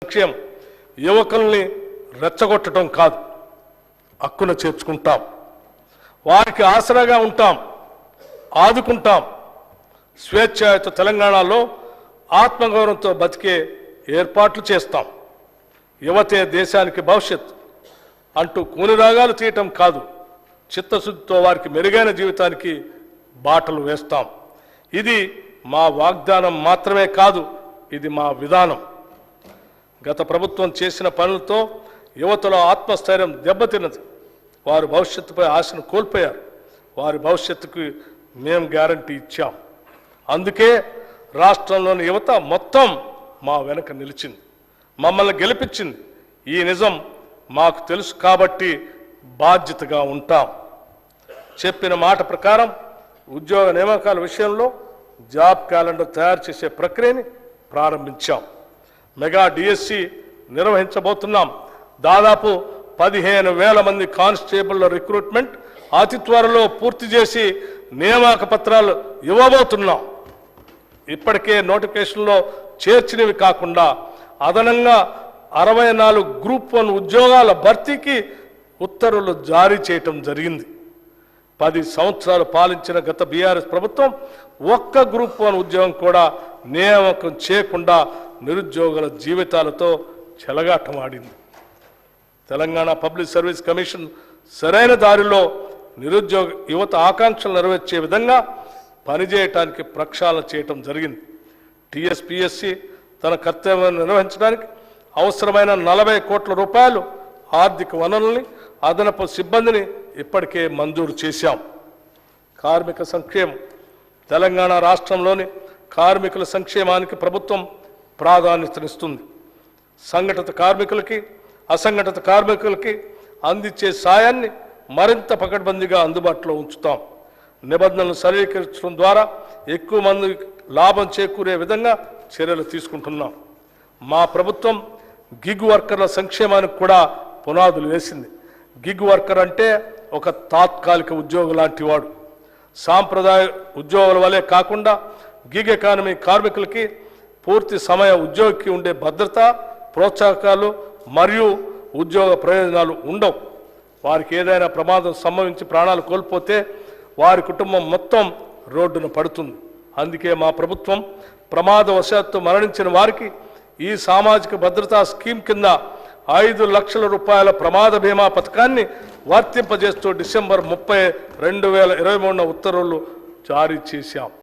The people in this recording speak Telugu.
లక్ష్యం యువకుల్ని రెచ్చగొట్టడం కాదు, హక్కున చేర్చుకుంటాం, వారికి ఆసరాగా ఉంటాం, ఆదుకుంటాం. స్వేచ్ఛాయుత తెలంగాణలో ఆత్మగౌరవంతో బతికే ఏర్పాట్లు చేస్తాం. యువతే దేశానికి భవిష్యత్ అంటూ కూనిరాగాలు తీయటం కాదు, చిత్తశుద్ధితో వారికి మెరుగైన జీవితానికి బాటలు వేస్తాం. ఇది మా వాగ్దానం మాత్రమే కాదు, ఇది మా విధానం. గత ప్రభుత్వం చేసిన పనులతో యువతలో ఆత్మస్థైర్యం దెబ్బతిన్నది. వారు భవిష్యత్తుపై ఆశను కోల్పోయారు. వారి భవిష్యత్తుకు మేము గ్యారంటీ ఇచ్చాం. అందుకే రాష్ట్రంలోని యువత మొత్తం మా వెనక నిలిచింది, మమ్మల్ని గెలిపించింది. ఈ నిజం మాకు తెలుసు కాబట్టి బాధ్యతగా ఉంటాం. చెప్పిన మాట ప్రకారం ఉద్యోగ నియామకాల విషయంలో జాబ్ క్యాలెండర్ తయారు చేసే ప్రక్రియని ప్రారంభించాం. మెగా డిఎస్సి నిర్వహించబోతున్నాం. దాదాపు 15,000 మంది కానిస్టేబుల్ రిక్రూట్మెంట్ అతి త్వరలో పూర్తి చేసి నియామక పత్రాలు ఇవ్వబోతున్నాం. ఇప్పటికే నోటిఫికేషన్లో చేర్చినవి కాకుండా అదనంగా 64 గ్రూప్ 1 ఉద్యోగాల భర్తీకి ఉత్తర్వులు జారీ చేయటం జరిగింది. 10 సంవత్సరాలు పాలించిన గత బీఆర్ఎస్ ప్రభుత్వం ఒక్క గ్రూప్ 1 ఉద్యోగం కూడా నియామకం చేయకుండా నిరుద్యోగుల జీవితాలతో చెలగాటమాడింది. తెలంగాణ పబ్లిక్ సర్వీస్ కమిషన్ సరైన దారిలో నిరుద్యోగ యువత ఆకాంక్షలు నెరవేర్చే విధంగా పనిచేయటానికి ప్రక్షాళన చేయటం జరిగింది. టీఎస్పీఎస్సీ తన కర్తవ్యాన్ని నిర్వహించడానికి అవసరమైన 40 కోట్ల రూపాయలు ఆర్థిక వనరుల్ని, అదనపు సిబ్బందిని ఇప్పటికే మంజూరు చేశాం. కార్మిక సంక్షేమం. తెలంగాణ రాష్ట్రంలోని కార్మికుల సంక్షేమానికి ప్రభుత్వం ప్రాధాన్యతనిస్తుంది. సంఘటిత కార్మికులకి, అసంఘటిత కార్మికులకి అందించే సాయాన్ని మరింత పకడ్బందీగా అందుబాటులో ఉంచుతాం. నిబంధనలు సరళీకరించడం ద్వారా ఎక్కువ మంది లాభం చేకూరే విధంగా చర్యలు తీసుకుంటున్నాం. మా ప్రభుత్వం గిగ్ వర్కర్ల సంక్షేమానికి కూడా పునాదులు వేసింది. గిగ్ వర్కర్ అంటే ఒక తాత్కాలిక ఉద్యోగం లాంటి వాడు. సాంప్రదాయ ఉద్యోగుల వలె కాకుండా గిగ్ ఎకానమీ కార్మికులకి పూర్తి సమయ ఉద్యోగికి ఉండే భద్రత, ప్రోత్సాహకాలు మరియు ఉద్యోగ ప్రయోజనాలు ఉండవు. వారికి ఏదైనా ప్రమాదం సంభవించి ప్రాణాలు కోల్పోతే వారి కుటుంబం మొత్తం రోడ్డున పడుతుంది. అందుకే మా ప్రభుత్వం ప్రమాదవశాత్తు మరణించిన వారికి ఈ సామాజిక భద్రతా స్కీమ్ కింద 5 లక్షల రూపాయల ప్రమాద బీమా పథకాన్ని వర్తింపజేస్తూ డిసెంబర్ 30, 2023 ఉత్తర్వులు జారీ చేశాం.